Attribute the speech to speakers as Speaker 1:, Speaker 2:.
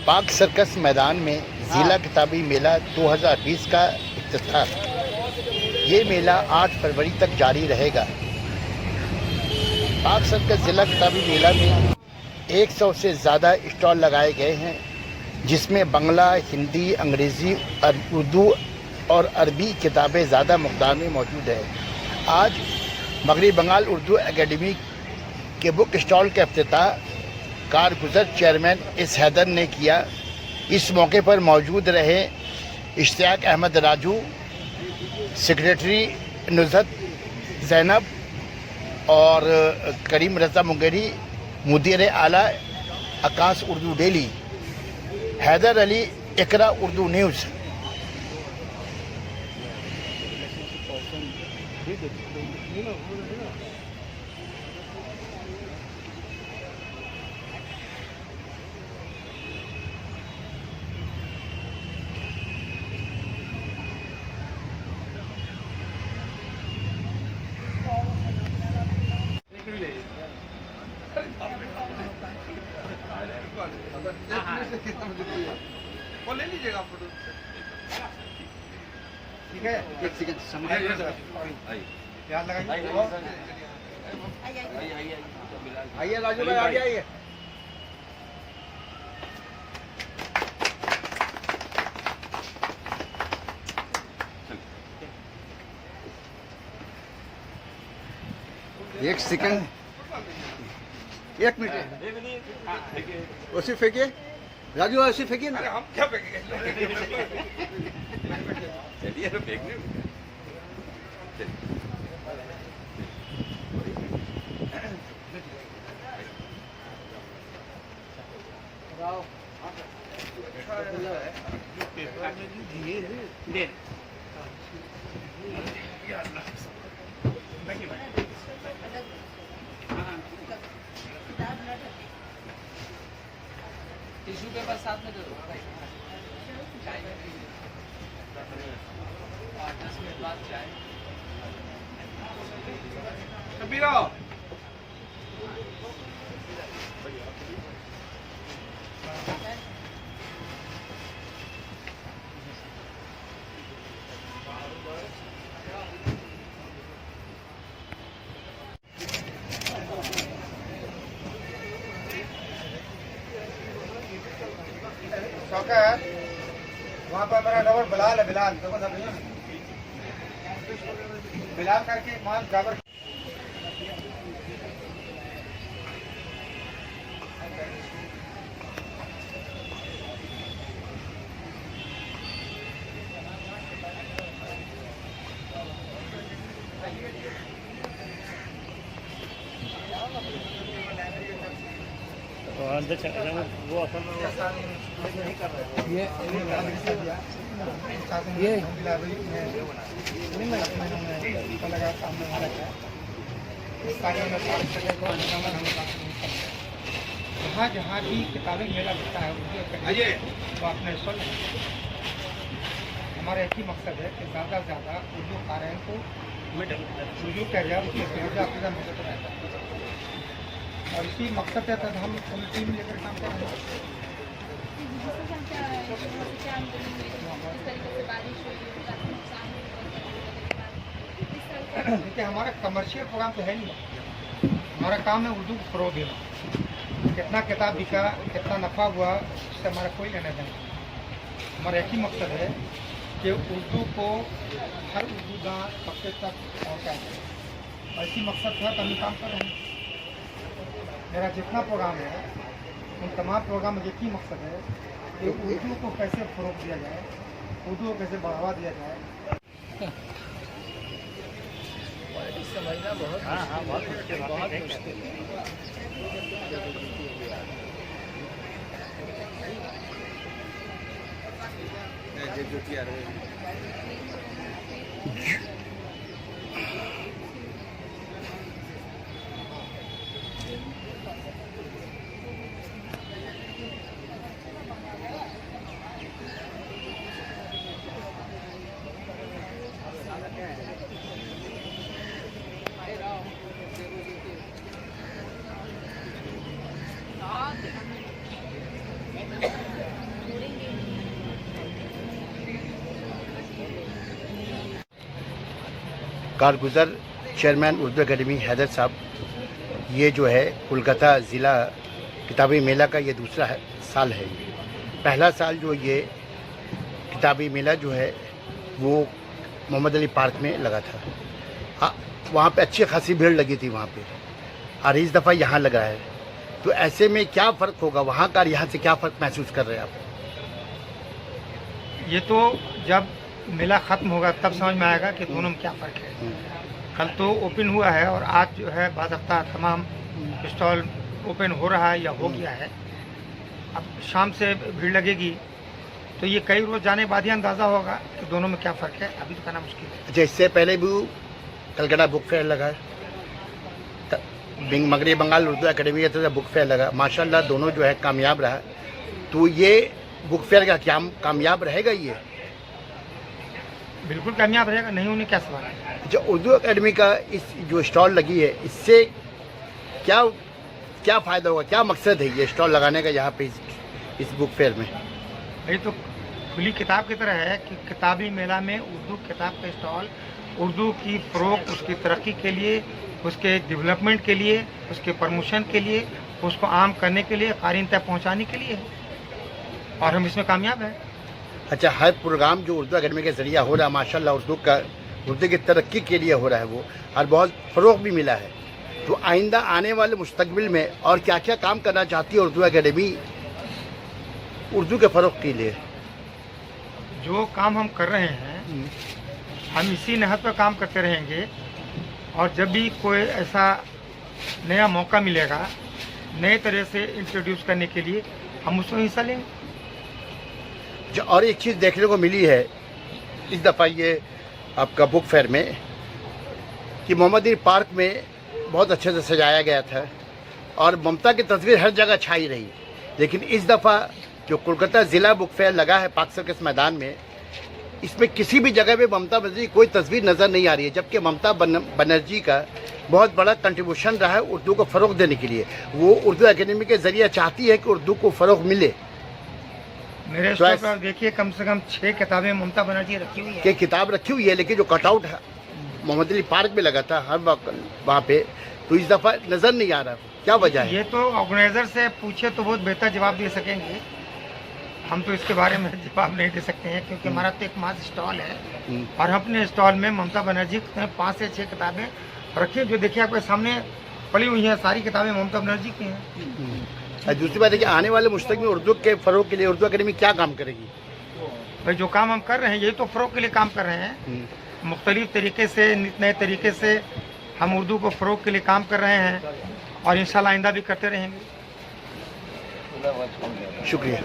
Speaker 1: पाक सर्कस मैदान में जिला किताबी मेला 2020 का इफ्तिताह। ये मेला 8 फरवरी तक जारी रहेगा। पाक सर्कस जिला किताबी मेला में 100 से ज़्यादा स्टॉल लगाए गए हैं, जिसमें बांग्ला, हिंदी, अंग्रेज़ी, उर्दू और अरबी किताबें ज़्यादा मकदार में मौजूद है। आज मगरबी बंगाल उर्दू एकेडमी के बुक स्टॉल का इफ्तिताह कारगुजर चेयरमैन एस हैदर ने किया। इस मौके पर मौजूद रहे इश्तियाक अहमद राजू, सेक्रेटरी नुज़हत ज़ैनब और करीम रज़ा मुंगेरी, मुदीर आला आकाश उर्दू डेली, हैदर अली, इकरा उर्दू न्यूज़।
Speaker 2: वो ले लीजिएगा फोटो।
Speaker 1: ठीक है, एक सेकंड
Speaker 2: याद लगाइए।
Speaker 1: आइए राजू भाई, आगे आइए। एक सेकंड, एक मिनट, उसी फेंकिए राजू, ऐसे फेंकिए ना।
Speaker 2: हम क्या फेंकेंगे?
Speaker 3: चलिए तो फेंकने
Speaker 4: टिश्यू पेपर साथ में दे दो। 10 मिनट बाद चाय।
Speaker 2: शबीरा, शौकत, वहाँ पर मेरा नंबर बिलाल है। बिलाल देखो ना, बिलाल करके मान ड्राइवर।
Speaker 5: वो असल में नहीं कर रहे।
Speaker 2: ये जहाँ जहाँ भी किताबें मेला लगता है तो आपने सुन, हमारा एक ही मकसद है कि ज़्यादा से ज़्यादा उर्दू क़ारिन को उर्दू का जब मकसद रहता है, और इसी मकसद के तहत हम पूरी टीम लेकर काम कर रहे हैं। देखिए, हमारा कमर्शियल प्रोग्राम तो है नहीं। हमारा काम है उर्दू को फ़रोग़ देना। कितना किताब बिका, कितना नफ़ा हुआ, उससे हमारा कोई लेना देना नहीं। हमारा एक ही मकसद है कि उर्दू को हर उर्दू गाँव तबके तक पहुँचाया जाए, और इसी मकसद के तहत हम काम कर रहे हैं। मेरा जितना प्रोग्राम है, उन तमाम प्रोग्राम में एक ही मकसद है कि उर्दू को कैसे फ़रोग़ दिया जाए, उर्दू को कैसे बढ़ावा दिया जाए।
Speaker 4: समझना बहुत मुश्किल है।
Speaker 5: हाँ
Speaker 1: कारगुजर चेयरमैन उर्दू एकेडमी हैदर साहब, ये जो है कोलकाता ज़िला किताबी मेला का ये दूसरा साल है। पहला साल जो ये किताबी मेला जो है वो मोहम्मद अली पार्क में लगा था। वहाँ पे अच्छी खासी भीड़ लगी थी वहाँ पे, और इस दफ़ा यहाँ लगा है। तो ऐसे में क्या फ़र्क होगा वहाँ का और यहाँ से, क्या फ़र्क महसूस कर रहे हैं आप?
Speaker 2: ये तो जब मेला ख़त्म होगा तब समझ में आएगा कि दोनों में क्या फ़र्क है। कल तो ओपन हुआ है और आज जो है बाज़ाब्ता तमाम स्टॉल ओपन हो रहा है या हो गया है। अब शाम से भीड़ लगेगी तो ये कई रोज़ जाने बाद ही अंदाज़ा होगा कि दोनों में क्या फ़र्क है। अभी तो कहना मुश्किल है।
Speaker 1: अच्छा, इससे पहले भी कलकत्ता बुक फेयर लगा है, मगरबी बंगाल उर्दू एकेडमी की तरफ से बुक फेयर लगा, माशाल्लाह दोनों जो है कामयाब रहा। तो ये बुक फेयर का क्या कामयाब रहेगा? ये
Speaker 2: बिल्कुल कामयाब रहेगा, नहीं होने क्या सवाल है।
Speaker 1: जो उर्दू एकेडमी का इस जो स्टॉल लगी है, इससे क्या क्या फ़ायदा होगा, क्या मकसद है ये स्टॉल लगाने का यहाँ पे इस बुक फेयर में?
Speaker 2: ये तो खुली किताब की तरह है कि किताबी मेला में उर्दू किताब का स्टॉल उर्दू की फ़रोग़, उसकी तरक्की के लिए, उसके डेवलपमेंट के लिए, उसके प्रमोशन के लिए, उसको आम करने के लिए, क़ारीन तक पहुँचाने के लिए है, और हम इसमें कामयाब हैं।
Speaker 1: अच्छा, हर प्रोग्राम जो उर्दू एकेडमी के ज़रिए हो रहा है माशाल्लाह उर्दू की तरक्की के लिए हो रहा है वो, और बहुत फ़रोग़ भी मिला है। तो आइंदा आने वाले मुस्तकबिल में और क्या क्या काम करना चाहती है उर्दू एकेडमी उर्दू के फ़रोग़ के लिए?
Speaker 2: जो काम हम कर रहे हैं हम इसी नहज पर काम करते रहेंगे, और जब भी कोई ऐसा नया मौका मिलेगा नए तरह से इंट्रोड्यूस करने के लिए हम उसमें हिस्सा लेंगे।
Speaker 1: जो और एक चीज़ देखने को मिली है इस दफ़ा ये आपका बुक फेयर में कि मोहम्मद अली पार्क में बहुत अच्छे से सजाया गया था और ममता की तस्वीर हर जगह छाई रही। लेकिन इस दफ़ा जो कोलकाता ज़िला बुक फेयर लगा है पार्क सर्कस मैदान में, इसमें किसी भी जगह पे ममता बनर्जी की कोई तस्वीर नज़र नहीं आ रही है, जबकि ममता बनर्जी का बहुत बड़ा कंट्रीब्यूशन रहा है उर्दू को फ़रोग़ देने के लिए। वो उर्दू एकेडमी के ज़रिए चाहती है कि उर्दू को फ़रोग़ मिले।
Speaker 2: मेरे स्टॉल पर देखिए कम से कम 6 किताबें ममता बनर्जी रखी हुई है।
Speaker 1: कि किताब रखी हुई है, लेकिन जो कटआउट है मोहम्मद अली पार्क में लगा था हर वहाँ पे, तो इस दफ़ा नज़र नहीं आ रहा। क्या वजह है?
Speaker 2: ये तो ऑर्गेनाइजर से पूछे तो बहुत बेहतर जवाब दे सकेंगे। हम तो इसके बारे में जवाब नहीं दे सकते हैं, क्योंकि हमारा तो एक मात्र स्टॉल है और अपने स्टॉल में ममता बनर्जी ने 5 से 6 किताबें रखी, जो देखिए आपके सामने पड़ी हुई हैं। सारी किताबें ममता बनर्जी की हैं।
Speaker 1: दूसरी बात है कि आने वाले मुस्तकबिल में उर्दू के फ़रोग़ के लिए उर्दू एकेडमी क्या काम करेगी?
Speaker 2: भाई जो काम हम कर रहे हैं यही तो फ़रोग़ के लिए काम कर रहे हैं। मुख्तलिफ तरीके से, नए तरीके से हम उर्दू को फ़रोग़ के लिए काम कर रहे हैं और इंशाल्लाह आइंदा भी करते रहेंगे।
Speaker 1: शुक्रिया।